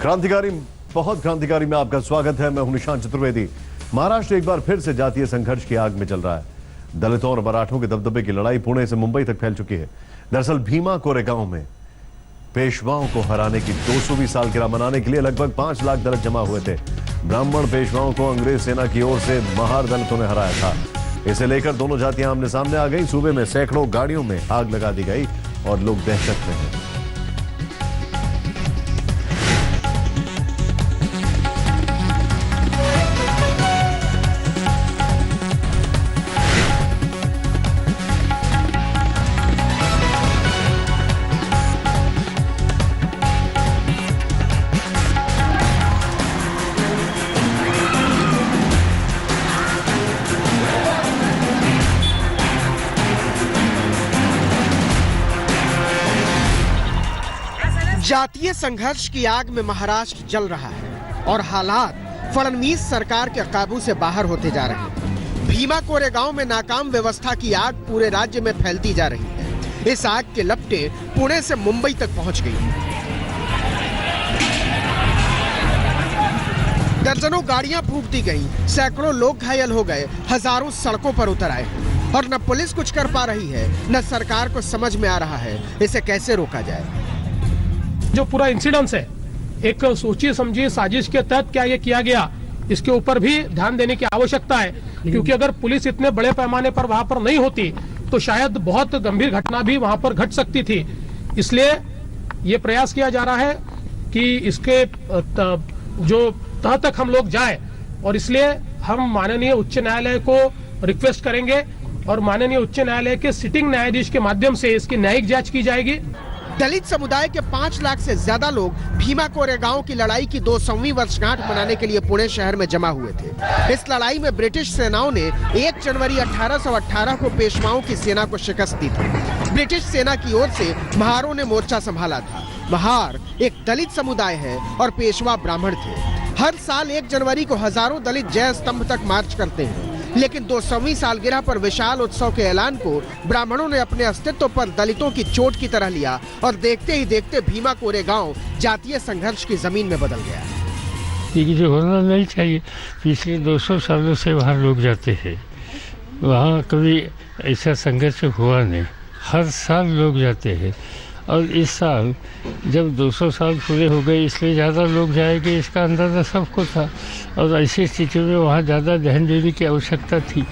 क्रांतिकारी, बहुत क्रांतिकारी में आपका स्वागत है। मैं हूं निशांत चतुर्वेदी। महाराष्ट्र एक बार फिर से जातीय संघर्ष की आग में जल रहा है। दलितों और मराठों के दबदबे की लड़ाई पुणे से मुंबई तक फैल चुकी है। दरअसल भीमा कोरेगांव में पेशवाओं को हराने की 200वीं सालगिरह मनाने के लिए लगभग 5 लाख दलित जमा हुए थे। ब्राह्मण पेशवाओं को अंग्रेज सेना की ओर से महार दलितों ने हराया था। इसे लेकर दोनों जातियां आमने सामने आ गई। सूबे में सैकड़ों गाड़ियों में आग लगा दी गई और लोग दहशत में हैं। जातीय संघर्ष की आग में महाराष्ट्र जल रहा है और हालात फडणवीस सरकार के काबू से बाहर होते जा रहे हैं। भीमा कोरेगांव में नाकाम व्यवस्था की आग पूरे राज्य में फैलती जा रही है। इस आग के लपटे पुणे से मुंबई तक पहुंच गई। दर्जनों गाड़ियां फूंक दी गई, सैकड़ों लोग घायल हो गए, हजारों सड़कों पर उतर आए और न पुलिस कुछ कर पा रही है, न सरकार को समझ में आ रहा है इसे कैसे रोका जाए। जो पूरा इंसिडेंस है, एक सोची समझी साजिश के तहत क्या ये किया गया, इसके ऊपर भी ध्यान देने की आवश्यकता है। क्योंकि अगर पुलिस इतने बड़े पैमाने पर वहां पर नहीं होती तो शायद बहुत गंभीर घटना भी वहां पर घट सकती थी। इसलिए ये प्रयास किया जा रहा है कि इसके जो तह तक हम लोग जाए और इसलिए हम माननीय उच्च न्यायालय को रिक्वेस्ट करेंगे और माननीय उच्च न्यायालय के सिटिंग न्यायाधीश के माध्यम से इसकी न्यायिक जांच की जाएगी। दलित समुदाय के 5 लाख से ज्यादा लोग भीमा कोरेगांव की लड़ाई की 200वीं वर्षगांठ मनाने के लिए पुणे शहर में जमा हुए थे। इस लड़ाई में ब्रिटिश सेनाओं ने 1 जनवरी 1818 को पेशवाओं की सेना को शिकस्त दी थी। ब्रिटिश सेना की ओर से महारों ने मोर्चा संभाला था। महार एक दलित समुदाय है और पेशवा ब्राह्मण थे। हर साल 1 जनवरी को हजारों दलित जय स्तंभ तक मार्च करते हैं, लेकिन 200वीं सालगिरह पर विशाल उत्सव के ऐलान को ब्राह्मणों ने अपने अस्तित्व पर दलितों की चोट की तरह लिया और देखते ही देखते भीमा कोरेगांव जातीय संघर्ष की जमीन में बदल गया। ये जो होना नहीं चाहिए, पिछले 200 सालों से वहाँ लोग जाते हैं, वहाँ कभी ऐसा संघर्ष हुआ नहीं। हर साल लोग जाते हैं और इस साल जब 200 साल पूरे हो गए इसलिए ज़्यादा लोग जाएंगे, इसका अंदाज़ा सबको था और ऐसी स्थिति में वहाँ ज़्यादा ध्यान देने की आवश्यकता थी।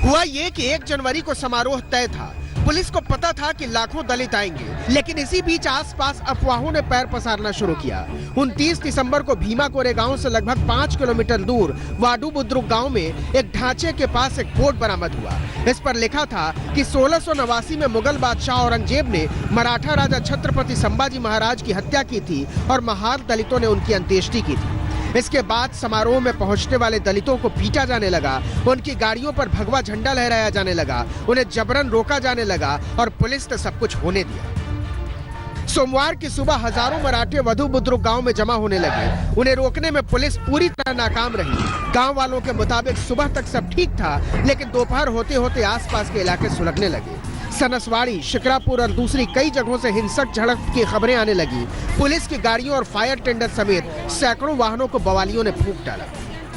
हुआ ये कि 1 जनवरी को समारोह तय था। पुलिस को पता था कि लाखों दलित आएंगे, लेकिन इसी बीच आसपास अफवाहों ने पैर पसारना शुरू किया। 29 दिसंबर को भीमा कोरेगांव से लगभग 5 किलोमीटर दूर वाडू बुद्रुक गांव में एक ढांचे के पास एक बोर्ड बरामद हुआ। इस पर लिखा था कि 1689 में मुगल बादशाह औरंगजेब ने मराठा राजा छत्रपति संभाजी महाराज की हत्या की थी और महार दलितों ने उनकी अंत्येष्टि की थी। इसके बाद समारोह में पहुंचने वाले दलितों को पीटा जाने लगा, उनकी गाड़ियों पर भगवा झंडा लहराया जाने लगा, उन्हें जबरन रोका जाने लगा और पुलिस ने सब कुछ होने दिया। सोमवार की सुबह हजारों मराठे वधु बुद्रुक गांव में जमा होने लगे। उन्हें रोकने में पुलिस पूरी तरह नाकाम रही। गांव वालों के मुताबिक सुबह तक सब ठीक था, लेकिन दोपहर होते होते आसपास के इलाके सुलगने लगे। सनसवाड़ी, शिक्रापुर और दूसरी कई जगहों से हिंसक झड़प की खबरें आने लगी। पुलिस की गाड़ियों और फायर टेंडर समेत सैकड़ों वाहनों को बवालियों ने फूंक डाला।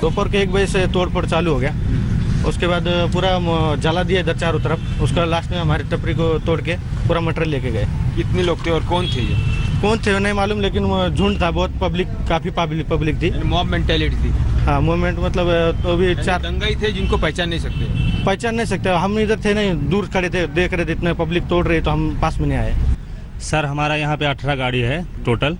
दोपहर के 1 बजे से तोड़फोड़ चालू हो गया। उसके बाद पूरा जला दिया इधर चारों तरफ। उसका लास्ट में हमारी टपरी को तोड़ के पूरा मटेरियल लेके गए। कितने लोग थे और कौन थे ये? कौन थे नहीं मालूम, लेकिन झुंड था, बहुत पब्लिक, काफी पब्लिक थी। मॉब मेंटेलिटी थी। हाँ, मूवमेंट मतलब तो भी 4 दंगाई थे जिनको पहचान नहीं सकते। हम इधर थे नहीं, दूर खड़े थे, देख रहे थे इतने पब्लिक तोड़ रही तो हम पास में नहीं आए। सर हमारा यहाँ पे 18 गाड़ी है टोटल,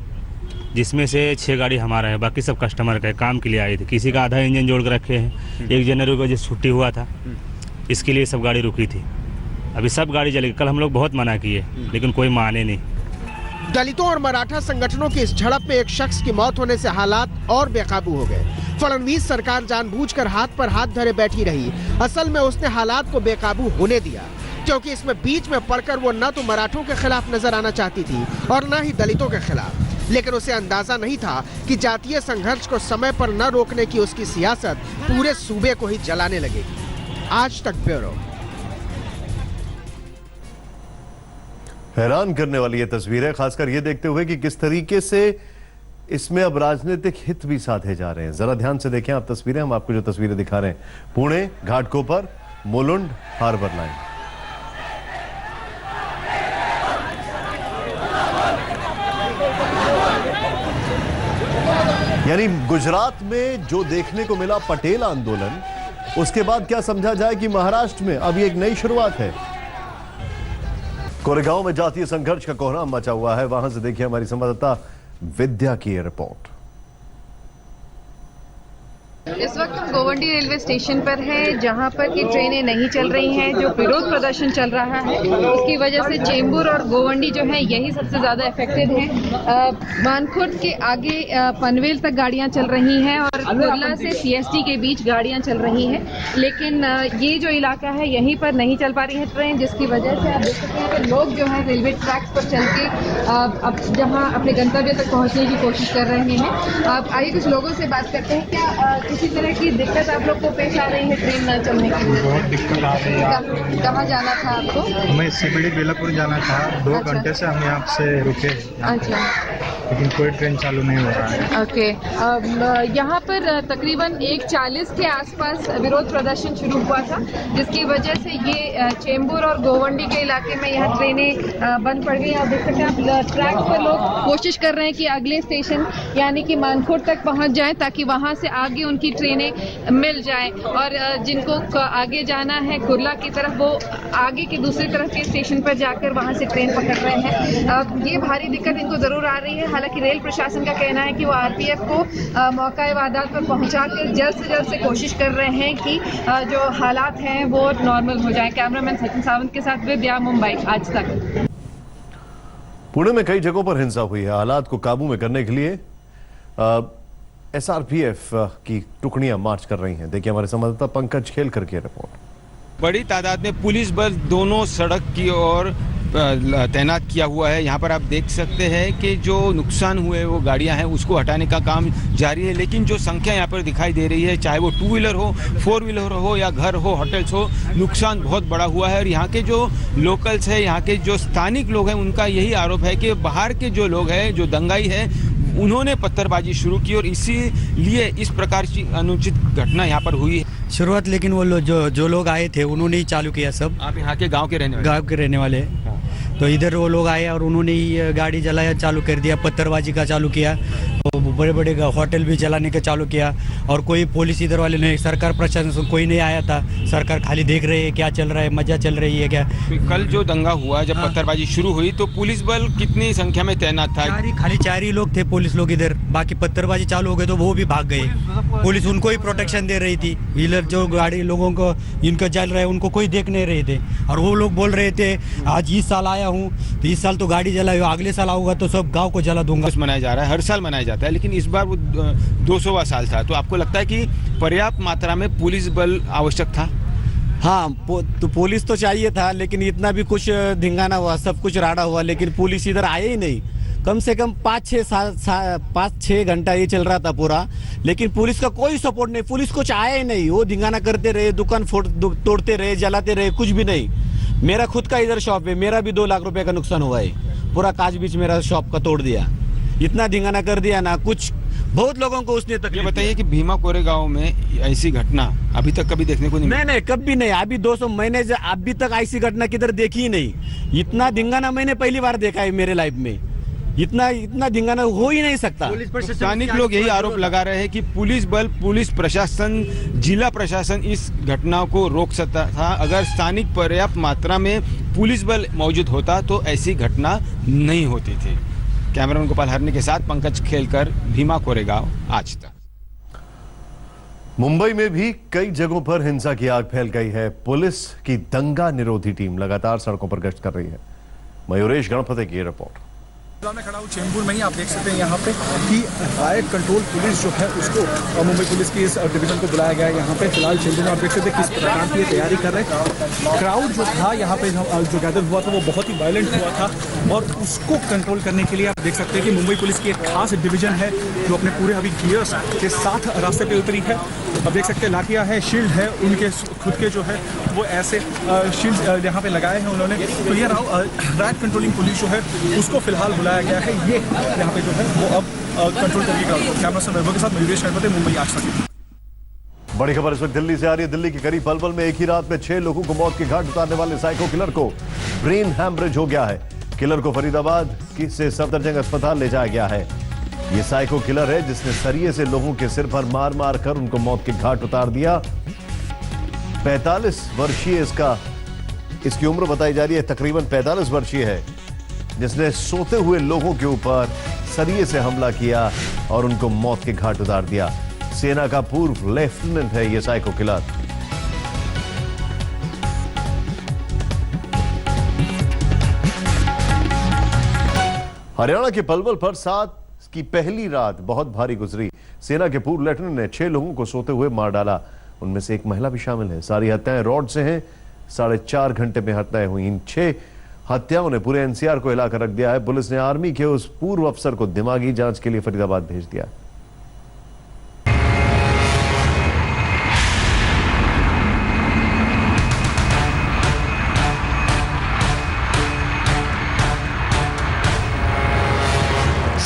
जिसमें से 6 गाड़ी हमारा है, बाकी सब कस्टमर का है, काम के लिए आई थी। किसी का आधा इंजन जोड़ कर रखे हैं। 1 जनवरी को जो छुट्टी हुआ था इसके लिए सब गाड़ी रुकी थी। अभी सब गाड़ी चलेगी। कल हम लोग बहुत मना किए लेकिन कोई माने नहीं। दलितों और मराठा संगठनों की इस झड़प में एक शख्स की मौत होने से हालात और बेकाबू हो गए। फडणवीस सरकार जानबूझकर हाथ पर हाथ धरे बैठी रही। असल में उसने हालात को बेकाबू होने दिया, क्योंकि इसमें बीच में पड़कर वो न तो मराठों के खिलाफ नजर आना चाहती थी और न ही दलितों के खिलाफ। लेकिन उसे अंदाजा नहीं था कि जातीय संघर्ष को समय पर न रोकने की उसकी सियासत पूरे सूबे को ही जलाने लगेगी। आज तक ब्यूरो। हैरान करने वाली ये तस्वीर है, खासकर ये देखते हुए कि किस तरीके से इसमें अब राजनीतिक हित भी साधे जा रहे हैं। जरा ध्यान से देखें आप तस्वीरें, हम आपको जो तस्वीरें दिखा रहे हैं पुणे घाटकोपर मुलुंड हार्बर लाइन। यानी गुजरात में जो देखने को मिला पटेल आंदोलन, उसके बाद क्या समझा जाए कि महाराष्ट्र में अब ये एक नई शुरुआत है। कोरेगांव में जातीय संघर्ष का कोहराम मचा हुआ है। वहां से देखिए हमारी संवाददाता विद्या की ये रिपोर्ट। इस वक्त हम गोवंडी रेलवे स्टेशन पर हैं, जहां पर की ट्रेनें नहीं चल रही हैं। जो विरोध प्रदर्शन चल रहा है उसकी वजह से चेंबूर और गोवंडी जो है यही सबसे ज्यादा अफेक्टेड हैं। मानखुर्द के आगे पनवेल तक गाड़ियां चल रही हैं और कुर्ला से सीएसटी के बीच गाड़ियां चल रही हैं, लेकिन ये जो इलाका है यहीं पर नहीं चल पा रही है ट्रेन, जिसकी वजह से आप देख सकते हैं कि लोग जो है रेलवे ट्रैक्स पर चल के अब जहां अपने गंतव्य तक पहुंचने की कोशिश कर रहे हैं। आप आइए कुछ लोगों से बात करते हैं। क्या किसी तरह की दिक्कत आप लोग को पेश आ रही है ट्रेन न चलने की? बहुत दिक्कत आ रही है। कहाँ जाना था आपको? हमें सीबीडी बेलापुर जाना था। 2 घंटे से हम यहाँ से रुके। अच्छा, लेकिन कोई ट्रेन चालू नहीं हो रहा है। ओके। यहाँ पर तकरीबन 1:40 के आसपास विरोध प्रदर्शन शुरू हुआ था, जिसकी वजह से ये चेंबूर और गोवंडी के इलाके में यहाँ ट्रेनें बंद पड़ गई। आप देख सकते हैं आप ट्रैक पर लोग कोशिश कर रहे हैं कि अगले स्टेशन यानी कि मानखुर्द तक पहुँच जाएं, ताकि वहाँ से आगे उनकी ट्रेनें मिल जाएं। और जिनको आगे जाना है कुर्ला की तरफ, वो आगे की दूसरी तरफ के स्टेशन पर जाकर वहाँ से ट्रेन पकड़ रहे हैं। ये भारी दिक्कत इनको जरूर आ रही है। हालांकि रेल प्रशासन का कहना है कि वो आरपीएफ को मौका वारदात पर पहुंचाकर जल्द से कोशिश कर रहे हैं कि जो हालात हैं वो नॉर्मल हो जाए। कैमरामैन सचिन सावंत के साथ विद्या, मुंबई आज तक। पुणे में कई जगहों पर हिंसा हुई है। हालात को काबू में करने के लिए एसआरपीएफ की टुकड़ियां मार्च कर रही हैं। देखिए हमारे संवाददाता पंकज खेलकर की रिपोर्ट। बड़ी तादाद में पुलिस बल दोनों सड़क की ओर तैनात किया हुआ है। यहाँ पर आप देख सकते हैं कि जो नुकसान हुए वो गाड़ियाँ हैं उसको हटाने का काम जारी है, लेकिन जो संख्या यहाँ पर दिखाई दे रही है, चाहे वो 2 व्हीलर हो, 4 व्हीलर हो या घर हो, होटल्स हो, नुकसान बहुत बड़ा हुआ है। और यहाँ के जो लोकल्स है, यहाँ के जो स्थानिक लोग हैं, उनका यही आरोप है कि बाहर के जो लोग हैं, जो दंगाई है, उन्होंने पत्थरबाजी शुरू की और इसीलिए इस प्रकार की अनुचित घटना यहाँ पर हुई है। शुरुआत लेकिन वो जो लोग आए थे उन्होंने ही चालू किया सब। आप यहाँ के गांव के रहने वाले तो इधर वो लोग आए और उन्होंने ही गाड़ी जलाया चालू कर दिया, पत्थरबाजी का चालू किया, तो बड़े बड़े होटल भी जलाने का चालू किया। और कोई पुलिस इधर वाले नहीं, सरकार प्रशासन कोई नहीं आया था। सरकार खाली देख रही है क्या चल रहा है, मजा चल रही है क्या। कल जो दंगा हुआ, जब पत्थरबाजी शुरू हुई तो पुलिस बल कितनी संख्या में तैनात था? खाली 4 ही लोग थे पुलिस लोग इधर, बाकी पत्थरबाजी चालू हो गई तो वो भी भाग गए। पुलिस उनको ही प्रोटेक्शन दे रही थी। व्हीलर जो गाड़ी लोगों को इनका चल रहा है उनको कोई देख नहीं रहे थे। और वो लोग बोल रहे थे आज इस साल आया हूँ तो इस साल तो गाड़ी जलाई, अगले साल आऊंगा तो सब गांव को जला दूंगा। मनाया जा रहा है, हर साल मनाया जाता है, लेकिन इस बार वो 200वां साल था। तो आपको लगता है कि पर्याप्त मात्रा में पुलिस बल आवश्यक था? हाँ, तो पुलिस तो चाहिए था, लेकिन इतना भी कुछ धिंगाना हुआ, सब कुछ राड़ा हुआ, लेकिन पुलिस इधर आए ही नहीं। कम से कम 5-6 घंटा ये चल रहा था पूरा, लेकिन पुलिस का कोई सपोर्ट नहीं, पुलिस कुछ आया ही नहीं। वो धिंगाना करते रहे, दुकान तोड़ते रहे, जलाते रहे, कुछ भी नहीं। मेरा खुद का इधर शॉप है, मेरा भी 2 लाख रुपए का नुकसान हुआ है। पूरा कांच बीच मेरा शॉप का तोड़ दिया, इतना धिंगाना कर दिया ना, कुछ बहुत लोगों को उसने तकलीफ। ये बताइए कि भीमा कोरेगांव में ऐसी घटना अभी तक कभी देखने को नहीं, कभी नहीं। अभी 200 मैंने अभी तक ऐसी घटना किधर देखी ही नहीं। इतना धिंगाना मैंने पहली बार देखा है मेरे लाइफ में। इतना धिंगाना हो ही नहीं सकता। स्थानिक लोग यही आरोप लगा रहे हैं कि पुलिस बल, पुलिस प्रशासन, जिला प्रशासन इस घटना को रोक सकता था। अगर स्थानिक पर्याप्त मात्रा में पुलिस बल मौजूद होता तो ऐसी घटना नहीं होती थी। कैमरामैन गोपाल हरनी के साथ पंकज खेलकर, भीमा कोरेगांव आज तक। मुंबई में भी कई जगहों पर हिंसा की आग फैल गई है। पुलिस की दंगा निरोधी टीम लगातार सड़कों पर गश्त कर रही है। मयूरेश गणपति की रिपोर्ट। मैं खड़ा हूँ चेंबूर में ही। आप देख सकते हैं यहाँ पे कि रायट कंट्रोल पुलिस जो है उसको मुंबई पुलिस की इस डिवीजन को बुलाया गया है। यहाँ पे फिलहाल चेंबूर में आप देख सकते हैं किस प्रकार की तैयारी कर रहे हैं। क्राउड जो था यहाँ पे जो गैदर हुआ था वो बहुत ही वायलेंट हुआ था, और उसको कंट्रोल करने के लिए आप देख सकते हैं कि मुंबई पुलिस की एक खास डिवीजन है जो अपने पूरे अभी गियर्स के साथ रास्ते पे उतरी है। आप देख सकते हैं लाठियाँ है, शील्ड है, उनके खुद के जो है वो ऐसे शील्ड यहाँ पे लगाए हैं उन्होंने। तो ये रायट कंट्रोलिंग पुलिस जो है उसको फिलहाल बुलाया गया है, ये यहाँ पे जो है वो अब कंट्रोल करके क्राउड को। कैमरा पर्सन वैभव के साथ मयूरेश गणपति, मुंबई आज तक। बड़ी खबर इस वक्त दिल्ली से आ रही है। दिल्ली के करीब पलवल में एक ही रात में 6 लोगों को मौत के घाट उतारने वाले साइको किलर को ब्रेन हैमरेज हो गया है। किलर को फरीदाबाद से सफदरजंग अस्पताल ले जाया गया है। यह साइको किलर है जिसने सरिये से लोगों के सिर पर मार मार कर उनको मौत के घाट उतार दिया। 45 वर्षीय इसकी उम्र बताई जा रही है, तकरीबन 45 वर्षीय है, जिसने सोते हुए लोगों के ऊपर सरिये से हमला किया और उनको मौत के घाट उतार दिया। सेना का पूर्व लेफ्टिनेंट है यह साइको किलर। हरियाणा के पलवल पर 7 की पहली रात बहुत भारी गुजरी। सेना के पूर्व लेफ्टिनेंट ने 6 लोगों को सोते हुए मार डाला। उनमें से एक महिला भी शामिल है। सारी हत्याएं रॉड से हैं। 4.5 घंटे में हत्याएं हुई। इन 6 हत्याओं ने पूरे एनसीआर को हिलाकर रख दिया है। पुलिस ने आर्मी के उस पूर्व अफसर को दिमागी जांच के लिए फरीदाबाद भेज दिया।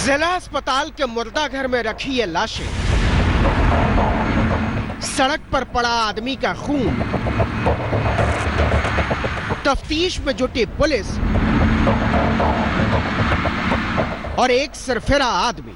जिला अस्पताल के मुर्दा घर में रखी ये लाशें, सड़क पर पड़ा आदमी का खून, तफ्तीश में जुटी पुलिस और एक सरफिरा आदमी।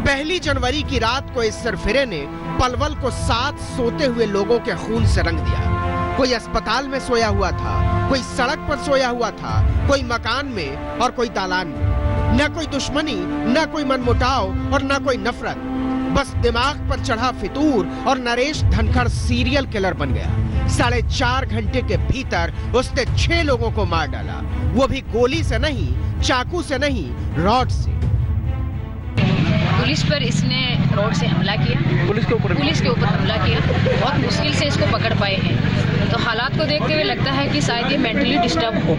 1 जनवरी की रात को इस सरफिरे ने पलवल को 7 सोते हुए लोगों के खून से रंग दिया। कोई अस्पताल में सोया हुआ था, कोई सड़क पर सोया हुआ था, कोई मकान में और कोई दालान में। न कोई दुश्मनी, न कोई मनमुटाव और न कोई नफरत, बस दिमाग पर चढ़ा फितूर और नरेश धनखड़ सीरियल किलर बन गया। 4.5 घंटे के भीतर उसने 6 लोगों को मार डाला, वो भी गोली से नहीं, चाकू से नहीं, रॉड से। पुलिस पर इसने रोड से हमला किया, पुलिस के ऊपर हमला किया। बहुत मुश्किल से इसको पकड़ पाए हैं। तो हालात को देखते हुए लगता है कि शायद ये मेंटली डिस्टर्ब हो।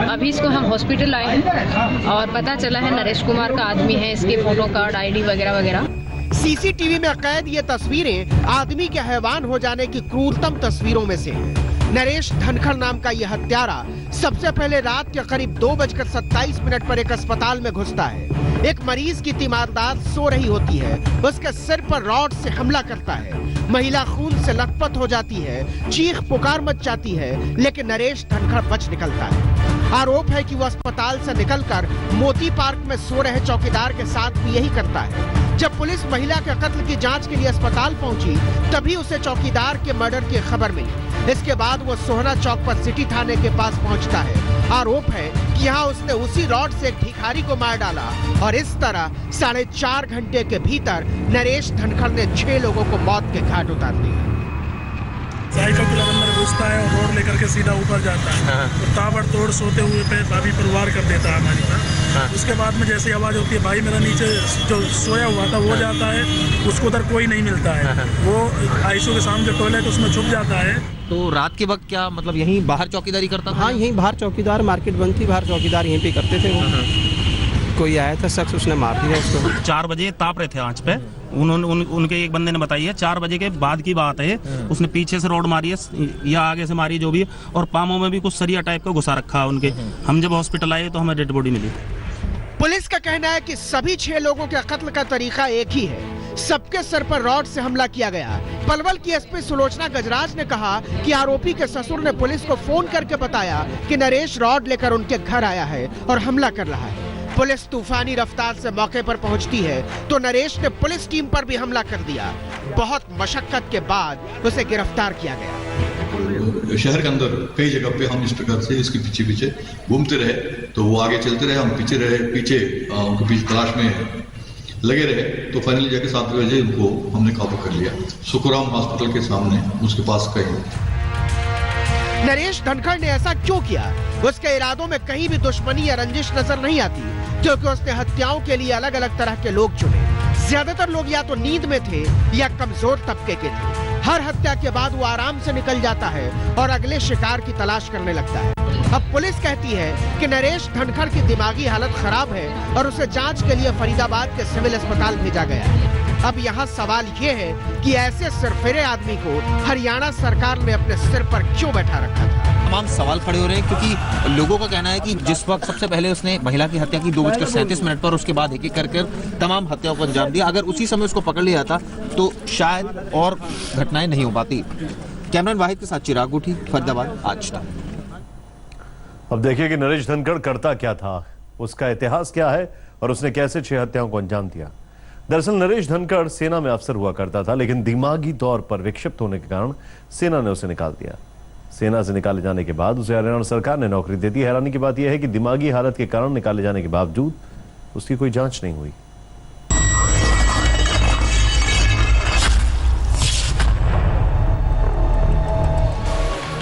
अभी इसको हम हॉस्पिटल लाए हैं और पता चला है नरेश कुमार का आदमी है। इसके फोटो कार्ड, आईडी वगैरह वगैरह। सीसीटीवी में कैद ये तस्वीरें आदमी के हैवान हो जाने की क्रूरतम तस्वीरों में से हैं। नरेश धनखड़ नाम का यह हत्यारा सबसे पहले रात के करीब 2:27 पर एक अस्पताल में घुसता है। एक मरीज की तीमारदार सो रही होती है, उसके सिर पर रॉड से हमला करता है। महिला खून से लथपथ हो जाती है, चीख पुकार मच जाती है, लेकिन नरेश धनखड़ बच निकलता है। आरोप है कि वो अस्पताल से निकलकर मोती पार्क में सो रहे चौकीदार के साथ भी यही करता है। जब पुलिस महिला के कत्ल की जांच के लिए अस्पताल पहुंची, तभी उसे चौकीदार के मर्डर की खबर मिली। इसके बाद वो सोहना चौक पर सिटी थाने के पास पहुंचता है। आरोप है कि यहाँ उसने उसी रॉड से एक भिखारी को मार डाला और इस तरह 4.5 घंटे के भीतर नरेश धनखड़ ने 6 लोगों को मौत के घाट उतार दिया। साइकिल किलर अंदर घुसता है और रोड लेकर के सीधा ऊपर जाता है और ताबड़तोड़ सोते हुए पे भाभी पर वार कर देता है हमारी पर। उसके बाद में जैसी आवाज़ होती है, भाई मेरा नीचे जो सोया हुआ था वो जाता है, उसको उधर कोई नहीं मिलता है। वो आईसीयू के सामने जो टॉयलेट उसमें छुप जाता है। तो रात के वक्त क्या मतलब यहीं बाहर चौकीदारी करता था? हाँ, यहीं बाहर चौकीदार, मार्केट बंद थी, बाहर चौकीदार यहीं पे करते थे वो। कोई आया था शख्स, उसने मार दिया उसको। 4 बजे ताप रहे थे आंच पे। उनके एक बंदे ने बताई है 4 बजे के बाद की बात है। उसने पीछे से रोड मारी है या आगे से मारी जो भी है, और पामों में भी कुछ सरिया टाइप का घुसा रखा है उनके। हम जब हॉस्पिटल आए तो हमें डेड बॉडी मिली। पुलिस का कहना है कि सभी 6 लोगों के कत्ल का तरीका एक ही है। सबके सर पर रॉड से हमला किया गया। पलवल की एसपी सुलोचना गजराज ने कहा कि आरोपी के ससुर ने पुलिस को फोन करके बताया कि नरेश रॉड लेकर उनके घर आया है और हमला कर रहा है। पुलिस तूफानी रफ्तार से मौके पर पहुंचती है तो नरेश ने पुलिस टीम पर भी हमला कर दिया। बहुत मशक्कत के बाद उसे गिरफ्तार किया गया। शहर के अंदर कई जगह पे हम इस प्रकार से इसके पीछे पीछे घूमते रहे, तो वो आगे चलते रहे, हम पीछे रहे, उनके पीछे तलाश में लगे रहे। तो फाइनली जाके 7 बजे उनको हमने काबू कर लिया सुखराम हॉस्पिटल के सामने, उसके पास कहीं। नरेश धनखड़ ने ऐसा क्यों किया? उसके इरादों में कहीं भी दुश्मनी या रंजिश नजर नहीं आती, क्योंकि उसने हत्याओं के लिए अलग अलग तरह के लोग चुने। ज्यादातर लोग या तो नींद में थे या कमजोर तबके के थे। हर हत्या के बाद वो आराम से निकल जाता है और अगले शिकार की तलाश करने लगता है। अब पुलिस कहती है कि नरेश धनखड़ की दिमागी हालत खराब है और उसे जांच के लिए फरीदाबाद के सिविल अस्पताल भेजा गया है। अब यहाँ सवाल ये है कि ऐसे सिरफिरे आदमी को हरियाणा सरकार ने अपने सिर पर क्यों बैठा रखा था। तमाम सवाल खड़े हो रहे हैं क्योंकि लोगों का कहना है कि जिस वक्त सबसे पहले उसने महिला की हत्या की 2:37 पर, उसके बाद एक एक कर तमाम हत्याओं को अंजाम दिया। अगर उसी समय उसको पकड़ लिया जाता तो शायद और घटनाएं नहीं हो पाती। कैमरामैन वाहिद के साथ चिराग गोठी, फरीदाबाद, आज तक। अब देखिए कि नरेश धनखड़ करता क्या था, उसका इतिहास क्या है और उसने कैसे 6 हत्याओं को अंजाम दिया। दरअसल नरेश धनखड़ सेना में अफसर हुआ करता था, लेकिन दिमागी तौर पर विक्षिप्त होने के कारण सेना ने उसे निकाल दिया। सेना से निकाले जाने के बाद उसे हरियाणा सरकार ने नौकरी दे दी। हैरानी की बात यह है कि दिमागी हालत के कारण निकाले जाने के बावजूद उसकी कोई जांच नहीं हुई।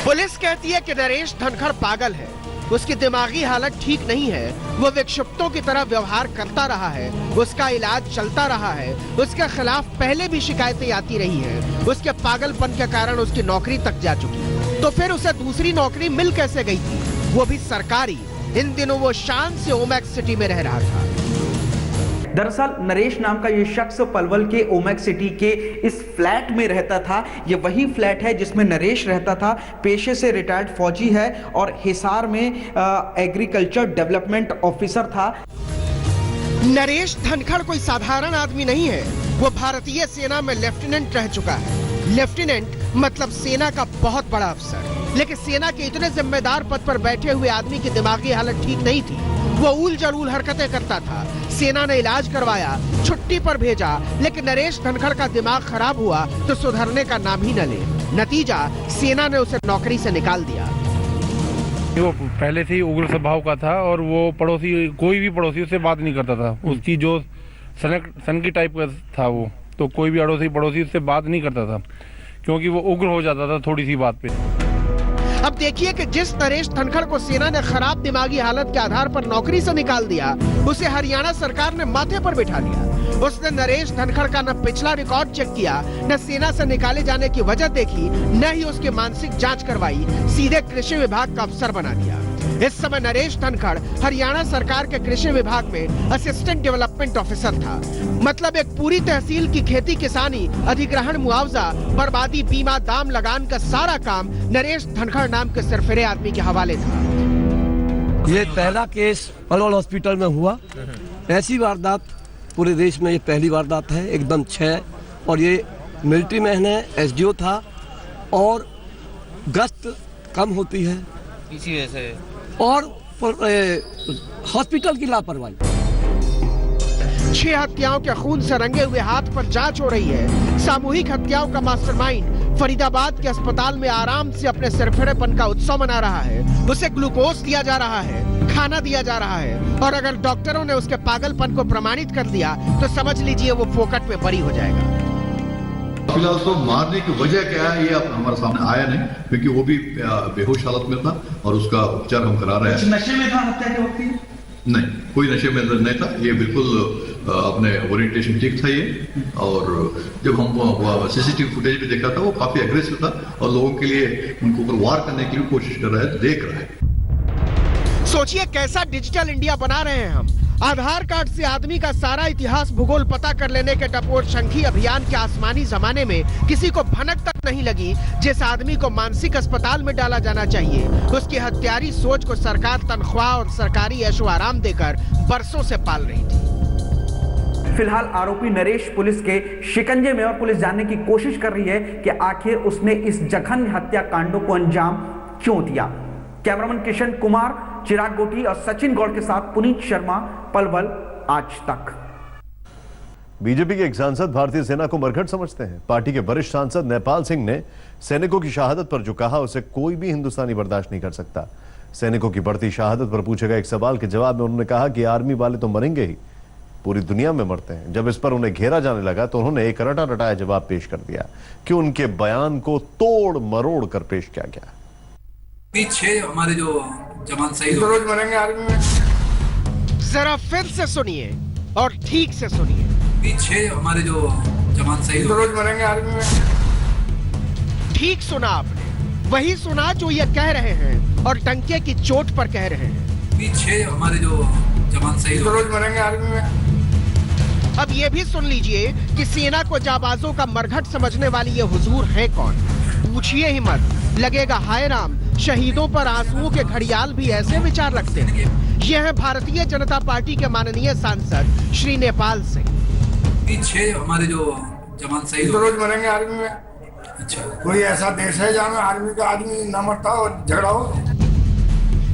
पुलिस कहती है कि नरेश धनखड़ पागल है, उसकी दिमागी हालत ठीक नहीं है, वो विक्षिप्तों की तरह व्यवहार करता रहा है, उसका इलाज चलता रहा है, उसके खिलाफ पहले भी शिकायतें आती रही हैं, उसके पागलपन के कारण उसकी नौकरी तक जा चुकी है। तो फिर उसे दूसरी नौकरी मिल कैसे गई थी, वो भी सरकारी। इन दिनों वो शान से ओमैक्स सिटी में रह रहा था। दरअसल नरेश नाम का ये शख्स पलवल के ओमैक्स सिटी के इस फ्लैट में रहता था। ये वही फ्लैट है जिसमें नरेश रहता था। पेशे से रिटायर्ड फौजी है और हिसार में एग्रीकल्चर डेवलपमेंट ऑफिसर था। नरेश धनखड़ कोई साधारण आदमी नहीं है, वो भारतीय सेना में लेफ्टिनेंट रह चुका है। लेफ्टिनेंट मतलब सेना का बहुत बड़ा अफसर। लेकिन सेना के इतने जिम्मेदार पद पर बैठे हुए आदमी की दिमागी हालत ठीक नहीं थी। वो उल जलूल हरकतें करता था। सेना ने इलाज करवाया, छुट्टी पर भेजा, लेकिन नरेश धनखड़ का दिमाग खराब हुआ तो सुधरने का नाम ही न ले। नतीजा, सेना ने उसे नौकरी से निकाल दिया। वो पहले से ही उग्र स्वभाव का था और वो पड़ोसी, कोई भी पड़ोसी उससे बात नहीं करता था। उसकी जो सन की टाइप का था वो, तो कोई भी अड़ोसी पड़ोसी उससे बात नहीं करता था क्योंकि वो उग्र हो जाता था थोड़ी सी बात पे। अब देखिए कि जिस नरेश धनखड़ को सेना ने खराब दिमागी हालत के आधार पर नौकरी से निकाल दिया, उसे हरियाणा सरकार ने माथे पर बिठा लिया। उसने नरेश धनखड़ का न पिछला रिकॉर्ड चेक किया, न सेना से निकाले जाने की वजह देखी, न ही उसकी मानसिक जांच करवाई, सीधे कृषि विभाग का अफसर बना दिया। इस समय नरेश धनखड़ हरियाणा सरकार के कृषि विभाग में असिस्टेंट डेवलपमेंट ऑफिसर था। मतलब एक पूरी तहसील की खेती किसानी, अधिग्रहण, मुआवजा, बर्बादी, बीमा, दाम लगान का सारा काम नरेश धनखड़ नाम के सिरफिरे आदमी के हवाले था। ये पहला केस पलवल हॉस्पिटल में हुआ। ऐसी वारदात पूरे देश में ये पहली वारदात है, एकदम 6। और ये मिलिट्री मैन है, SDO था और गश्त कम होती है इसी वजह से, और हॉस्पिटल की लापरवाही। 6 हत्याओं के खून से रंगे हुए हाथ पर जांच हो रही है। सामूहिक हत्याओं का मास्टरमाइंड फरीदाबाद के अस्पताल में आराम से अपने सिरफिरेपन का उत्सव मना रहा है। उसे ग्लूकोज दिया जा रहा है, खाना दिया जा रहा है, और अगर डॉक्टरों ने उसके पागलपन को प्रमाणित कर दिया तो समझ लीजिए वो फोकट में बरी हो जाएगा। फिलहाल तो मारने की वजह क्या है ये अब हमारे सामने आया नहीं, क्योंकि वो भी बेहोश हालत में था और उसका उपचार हम करा रहे हैं। नशे में था हत्या के वक्त? नहीं, कोई नशे में नहीं था। ये बिल्कुल अपने ओरिएंटेशन ठीक था ये। और जब हम सीसीटीवी फुटेज भी देखा था, वो काफी एग्रेसिव था और लोगों के लिए उनके ऊपर वार करने की भी कोशिश कर रहा है, देख रहा है। सोचिए कैसा डिजिटल इंडिया बना रहे हैं हम। आधार कार्ड से आदमी का सारा इतिहास भूगोल पता कर लेने के टपोर शंखी अभियान के आसमानी जमाने में किसी को भनक तक नहीं लगी जिस आदमी को मानसिक अस्पताल में डाला जाना चाहिए। उसकी हत्यारी सोच को सरकार तनख्वाह और सरकारी ऐशो आराम देकर बरसों से पाल रही थी। फिलहाल आरोपी नरेश पुलिस के शिकंजे में और पुलिस जानने की कोशिश कर रही है कि आखिर उसने इस जघन्य हत्याकांडों को अंजाम क्यों दिया। कैमरामैन किशन कुमार, चिराग गोठी और सचिन गौड़ के साथ पुनीत शर्मा, पलवल, आज तक। बीजेपी के एक सांसद भारतीय सेना को मरघट समझते हैं। पार्टी के वरिष्ठ सांसद नेपाल सिंह ने सैनिकों की शहादत पर जो कहा उसे कोई भी हिंदुस्तानी बर्दाश्त नहीं कर सकता। सैनिकों की बढ़ती शहादत पर पूछे गए एक सवाल के जवाब में उन्होंने कहा कि आर्मी वाले तो मरेंगे ही, पूरी दुनिया में मरते हैं। जब इस पर उन्हें घेरा जाने लगा तो उन्होंने एक रटा रटाया जवाब पेश कर दिया कि उनके बयान को तोड़ मरोड़ कर पेश किया गया। 6 हमारे जो जवान शहीद रोज मरेंगे आर्मी में। जरा फिर से सुनिए और ठीक से सुनिए। 6 हमारे जो जवान शहीद रोज मरेंगे आर्मी में। ठीक सुना आपने, वही सुना जो ये कह रहे हैं और टंके की चोट पर कह रहे हैं। 6 हमारे जो जवान शहीद रोज मरेंगे आर्मी में। अब ये भी सुन लीजिए कि सेना को जाबाजों का मरघट समझने वाली ये हुजूर है कौन। पूछिए ही मत, लगेगा हाय राम, शहीदों पर आंसुओं के घड़ियाल भी ऐसे विचार रखते हैं। ये है भारतीय जनता पार्टी के माननीय सांसद श्री नेपाल सिंह। 6 हमारे जो जवान शहीद तो रोज मरेंगे आर्मी में। अच्छा, कोई ऐसा देश है जहाँ आर्मी का आदमी न मरता और झगड़ा हो?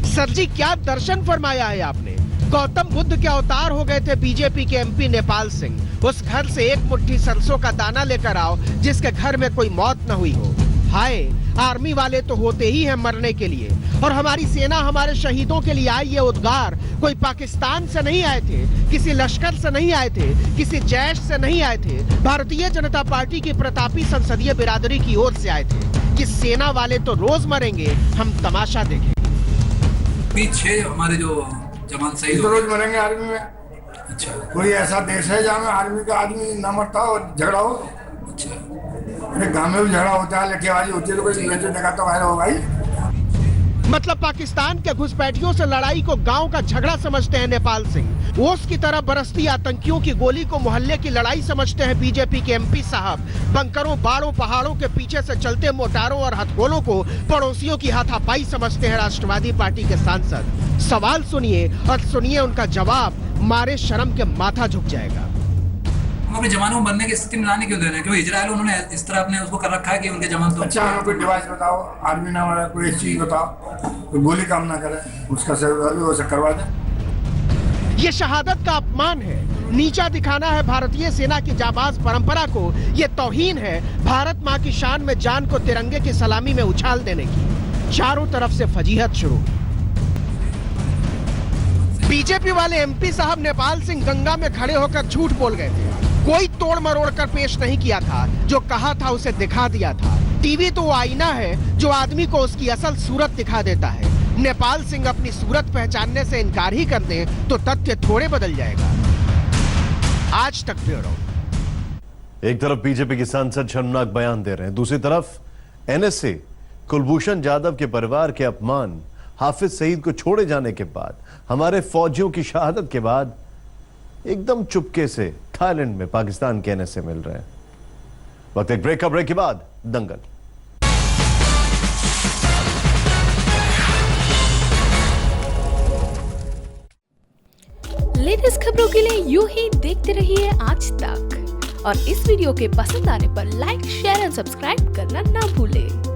सर जी क्या दर्शन फरमाया है आपने। गौतम बुद्ध के अवतार हो गए थे बीजेपी के एमपी नेपाल सिंह। उस घर से एक मुट्ठी सरसों का दाना लेकर आओ जिसके घर में कोई मौत न हुई हो। हाय, आर्मी वाले तो होते ही हैं मरने के लिए, और हमारी सेना हमारे शहीदों के लिए आई ये उद्गार कोई पाकिस्तान से नहीं आए थे, किसी लश्कर से नहीं आए थे, किसी जैश से नहीं आए थे, भारतीय जनता पार्टी की प्रतापी संसदीय बिरादरी की ओर से आए थे कि सेना वाले तो रोज मरेंगे, हम तमाशा देखें। 6 हमारे जो जवान शहीद तो रोज मरेंगे आर्मी में। अच्छा, कोई ऐसा देश है जहाँ आर्मी का आदमी न मरता और झगड़ा हो? अच्छा, गाँव में भी झगड़ा होता है, लठेबाजी होती है, तो कोई देखा तो वायरल होगा ही। मतलब पाकिस्तान के घुसपैठियों से लड़ाई को गांव का झगड़ा समझते हैं नेपाल सिंह। ओस की तरह बरसती आतंकियों की गोली को मोहल्ले की लड़ाई समझते हैं बीजेपी के एमपी साहब। बंकरों, बाड़ों, पहाड़ों के पीछे से चलते मोटारों और हथगोलों को पड़ोसियों की हाथापाई समझते हैं राष्ट्रवादी पार्टी के सांसद। सवाल सुनिए और सुनिए उनका जवाब, मारे शर्म के माथा झुक जाएगा। हम अपने जवानों को बनने की स्थिति में लाने क्यों दे रहे हैं? क्यों इजराइल उन्होंने इस तरह अपने उसको कर रखा है कि उनके जवान तो अच्छा, हमें कोई डिवाइस बताओ, आर्मी ना मारे, कोई चीज बताओ, कोई गोली काम ना करे, उसका से करवा दे। ये शहादत का अपमान है, नीचा दिखाना है भारतीय सेना की जाबाज परंपरा को। ये तौहीन है भारत माँ की शान में जान को तिरंगे की सलामी में उछाल देने की। चारों तरफ से फजीहत शुरू। बीजेपी वाले एमपी साहब नेपाल सिंह गंगा में खड़े होकर झूठ बोल गए थे। कोई तोड़ मरोड़ कर पेश नहीं किया था, जो कहा था उसे दिखा दिया था। टीवी तो वो आईना है जो आदमी को उसकी असल सूरत दिखा देता है। नेपाल सिंह अपनी सूरत पहचानने से इनकार ही कर दें तो तथ्य थोड़े बदल जाएगा। आज तक ब्यूरो। एक तरफ बीजेपी के सांसद शर्मनाक बयान दे रहे हैं, दूसरी तरफ एनएसए कुलभूषण जाधव के परिवार के अपमान, हाफिज सईद को छोड़े जाने के बाद, हमारे फौजियों की शहादत के बाद एकदम चुपके से थाईलैंड में पाकिस्तान के एनएसए मिल रहे हैं। वक्त एक ब्रेक के बाद दंगल। लेटेस्ट खबरों के लिए यूं ही देखते रहिए आज तक, और इस वीडियो के पसंद आने पर लाइक, शेयर एंड सब्सक्राइब करना ना भूलें।